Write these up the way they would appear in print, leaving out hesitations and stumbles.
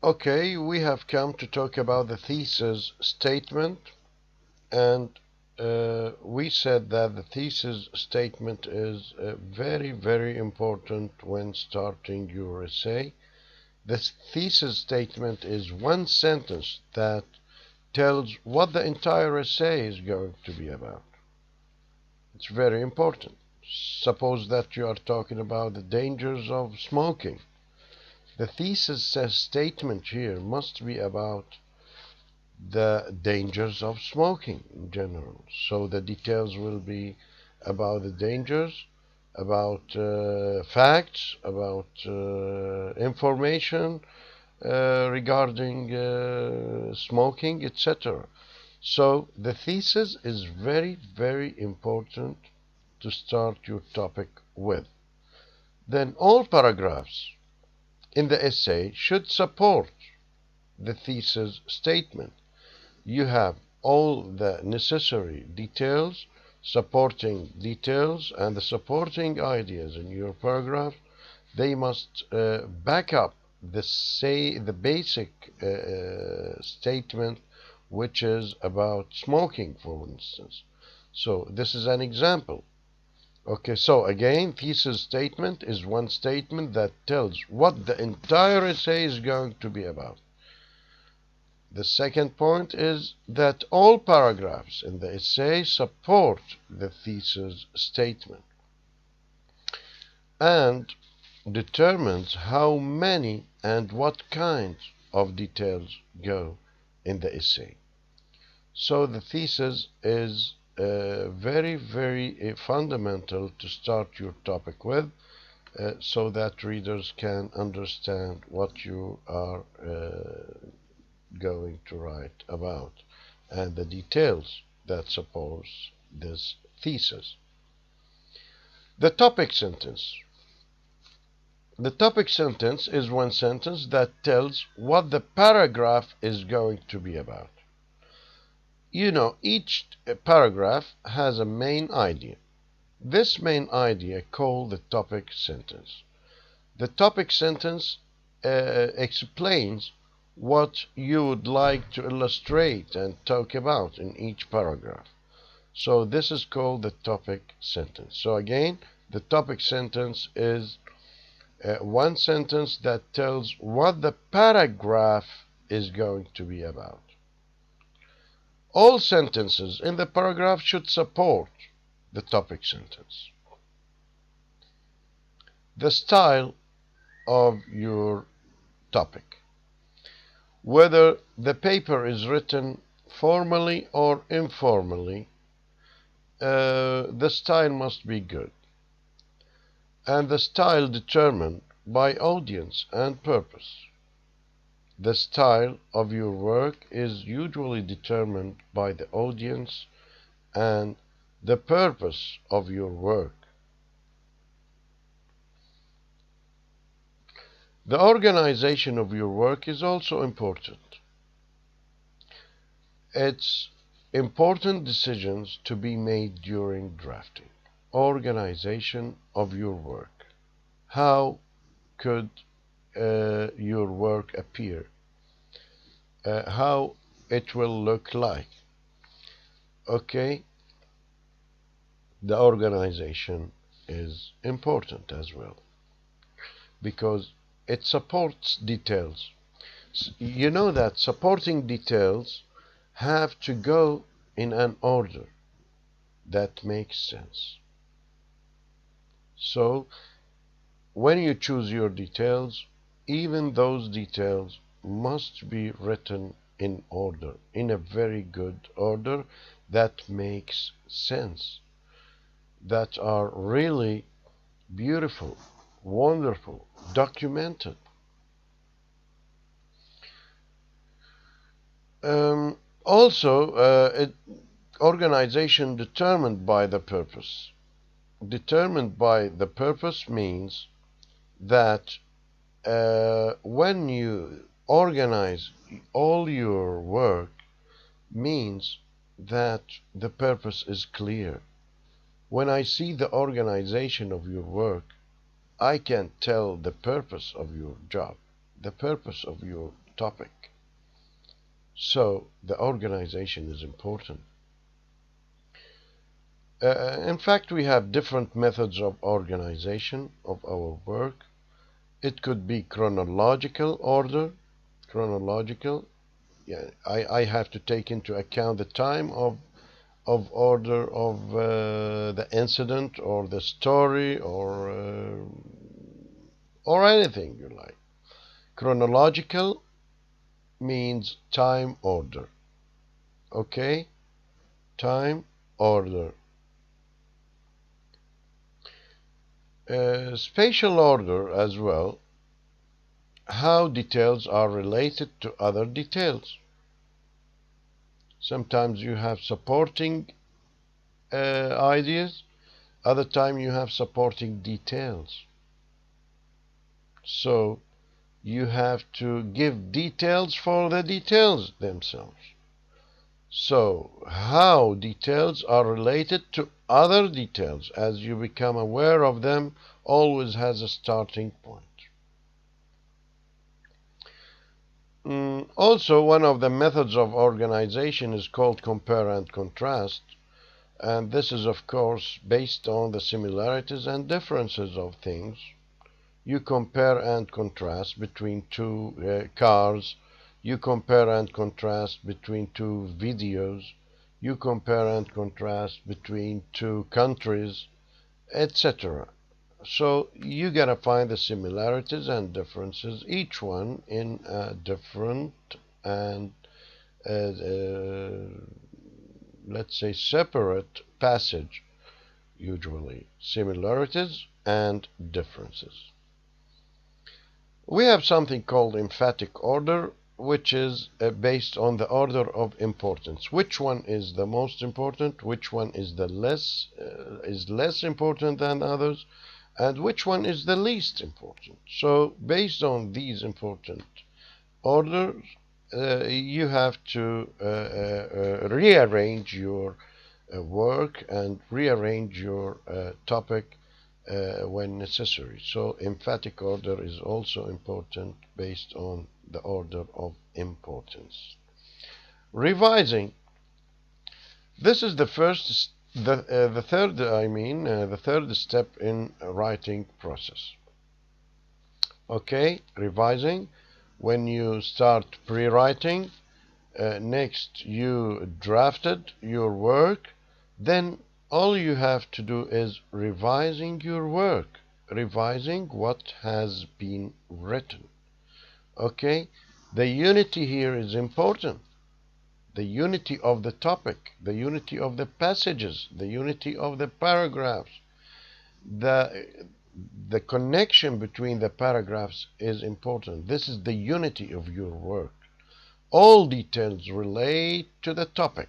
Okay, we have come to talk about the thesis statement, and we said that the thesis statement is very, very important when starting your essay. This thesis statement is one sentence that tells what the entire essay is going to be about. It's very important. Suppose that you are talking about the dangers of smoking. The thesis statement here must be about the dangers of smoking in general. So the details will be about the dangers, about facts, about information regarding smoking, etc. So the thesis is very, very important to start your topic with. Then all paragraphs in the essay should support the thesis statement. You have all the necessary details, supporting details, and the supporting ideas in your paragraph. They must back up the basic statement, which is about smoking, for instance. So this is an example. Okay, so again, thesis statement is one statement that tells what the entire essay is going to be about. The second point is that all paragraphs in the essay support the thesis statement and determines how many and what kinds of details go in the essay. So the thesis is very, very fundamental to start your topic with, so that readers can understand what you are going to write about and the details that support this thesis. The topic sentence. The topic sentence is one sentence that tells what the paragraph is going to be about. You know, each paragraph has a main idea. This main idea called the topic sentence. The topic sentence explains what you would like to illustrate and talk about in each paragraph. So this is called the topic sentence. So again, the topic sentence is one sentence that tells what the paragraph is going to be about. All sentences in the paragraph should support the topic sentence. The style of your topic. Whether the paper is written formally or informally, the style must be good. And the style determined by audience and purpose. The style of your work is usually determined by the audience and the purpose of your work. The organization of your work is also important. It's important decisions to be made during drafting. Organization of your work. How could your work appear? How it will look like? Okay, the organization is important as well because it supports details. You know that supporting details have to go in an order that makes sense. So when you choose your details, even those details must be written in order, in a very good order that makes sense, that are really beautiful, wonderful, documented. Also, organization determined by the purpose. Determined by the purpose means that when you organize all your work, means that the purpose is clear. When I see the organization of your work, I can tell the purpose of your job, the purpose of your topic. So the organization is important. In fact, we have different methods of organization of our work. It could be chronological order. Chronological, yeah, I have to take into account the time of order of the incident or the story or anything you like. Chronological means time order. Okay? Time order. Spatial order as well. How details are related to other details. Sometimes you have supporting ideas, other time you have supporting details. So you have to give details for the details themselves. So how details are related to other details as you become aware of them always has a starting point. Also, one of the methods of organization is called compare and contrast. And this is, of course, based on the similarities and differences of things. You compare and contrast between two cars. You compare and contrast between two videos. You compare and contrast between two countries, etc. So you gotta find the similarities and differences, each one in a different and let's say separate passage, usually similarities and differences. We have something called emphatic order, which is based on the order of importance. Which one is the most important, which one is the less important than others, and which one is the least important. So based on these important orders, you have to rearrange your work and rearrange your topic when necessary. So emphatic order is also important based on the order of importance. Revising. This is the third step in writing process. Okay, revising. When you start pre-writing, next you drafted your work, then all you have to do is revising your work, revising what has been written. Okay, the unity here is important. The unity of the topic, the unity of the passages, the unity of the paragraphs, the connection between the paragraphs is important. This is the unity of your work. All details relate to the topic.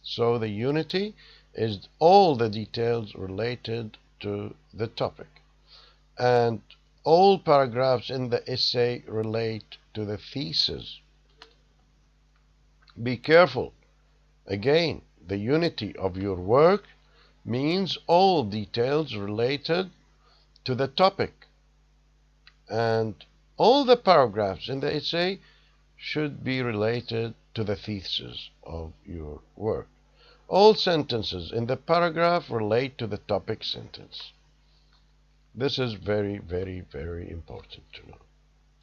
So the unity is all the details related to the topic. And all paragraphs in the essay relate to the thesis. Be careful. Again, the unity of your work means all details related to the topic. And all the paragraphs in the essay should be related to the thesis of your work. All sentences in the paragraph relate to the topic sentence. This is very, very, very important to know.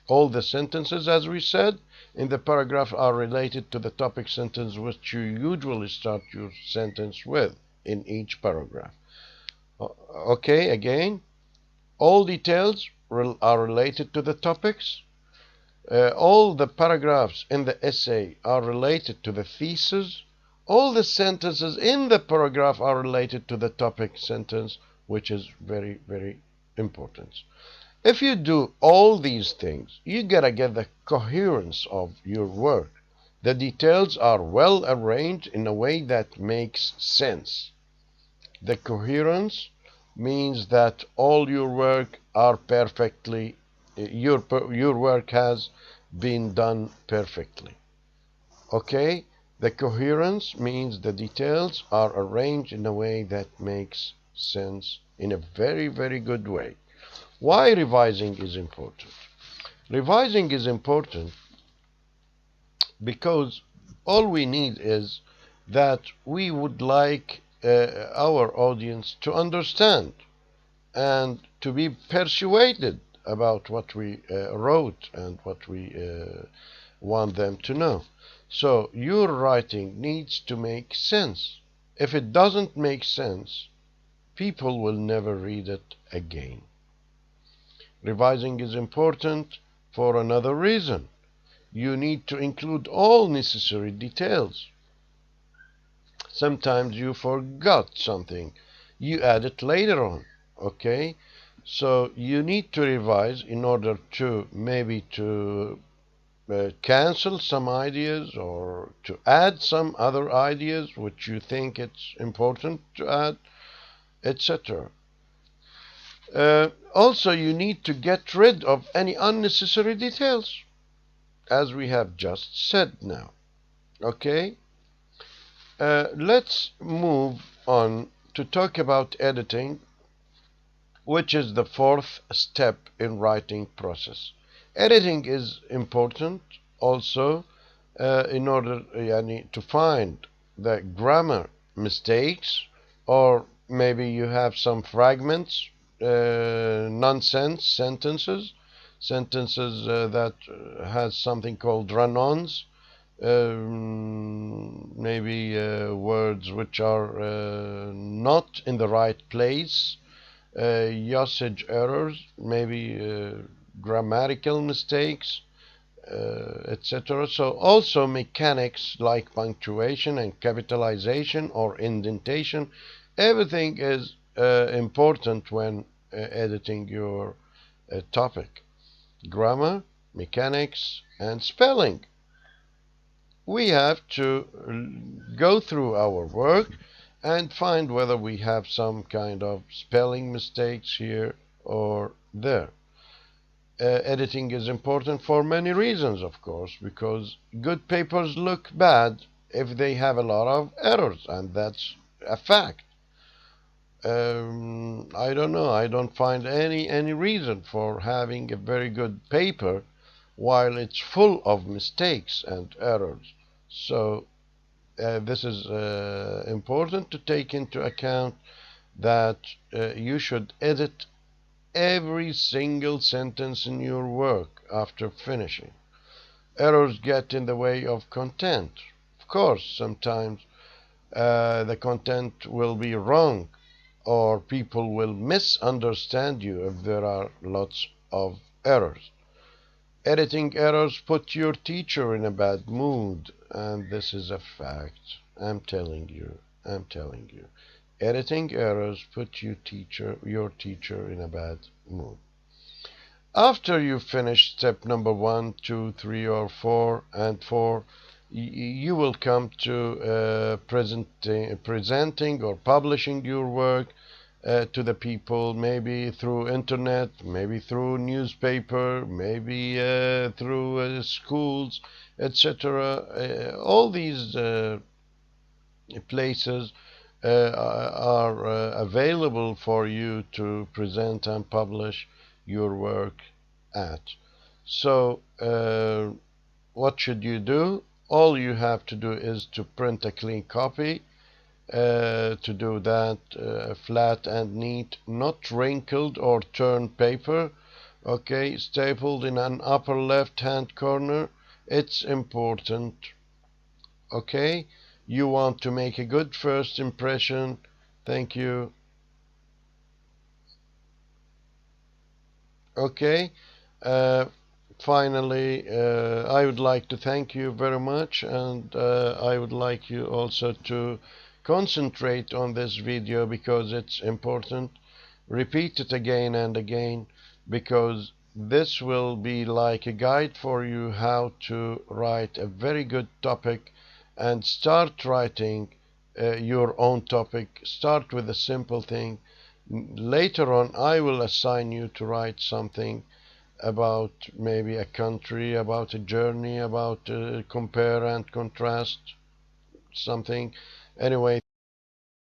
All the sentences, as we said, in the paragraph are related to the topic sentence which you usually start your sentence with in each paragraph. Okay, again, all details are related to the topics. All the paragraphs in the essay are related to the thesis. All the sentences in the paragraph are related to the topic sentence, which is very, very important. If you do all these things, you gotta get the coherence of your work. The details are well arranged in a way that makes sense. The coherence means that all your work are perfectly, your work has been done perfectly. Okay? The coherence means the details are arranged in a way that makes sense in a very, very good way. Why revising is important? Revising is important because all we need is that we would like our audience to understand and to be persuaded about what we wrote and what we want them to know. So your writing needs to make sense. If it doesn't make sense, people will never read it again. Revising is important for another reason. You need to include all necessary details. Sometimes you forgot something. You add it later on. Okay? So you need to revise in order to maybe to cancel some ideas or to add some other ideas which you think it's important to add, etc. Also, you need to get rid of any unnecessary details, as we have just said now. Okay? Let's move on to talk about editing, which is the fourth step in writing process. Editing is important also in order to find the grammar mistakes, or maybe you have some fragments, nonsense sentences that has something called run-ons, maybe words which are not in the right place, usage errors, maybe grammatical mistakes, etc. So also mechanics like punctuation and capitalization or indentation, everything is important when editing your topic. Grammar, mechanics, and spelling. We have to go through our work and find whether we have some kind of spelling mistakes here or there. Editing is important for many reasons, of course, because good papers look bad if they have a lot of errors, and that's a fact. I don't know. I don't find any reason for having a very good paper while it's full of mistakes and errors. So this is important to take into account, that you should edit every single sentence in your work after finishing. Errors get in the way of content. Of course, sometimes the content will be wrong, or people will misunderstand you if there are lots of errors. Editing errors put your teacher in a bad mood, and this is a fact. I'm telling you. Editing errors put your teacher in a bad mood. After you finish step number 1, 2, 3, or 4, and 4, you will come to presenting or publishing your work to the people, maybe through internet, maybe through newspaper, maybe through schools, etc. All these places are available for you to present and publish your work at. So what should you do? All you have to do is to print a clean copy. To do that, flat and neat, not wrinkled or turned paper. Okay, stapled in an upper left hand corner. It's important. Okay, you want to make a good first impression. Thank you. Okay, uh, finally, I would like to thank you very much, and I would like you also to concentrate on this video because it's important. Repeat it again and again, because this will be like a guide for you how to write a very good topic, and start writing your own topic. Start with a simple thing. Later on, I will assign you to write something about maybe a country, about a journey, about compare and contrast something. Anyway.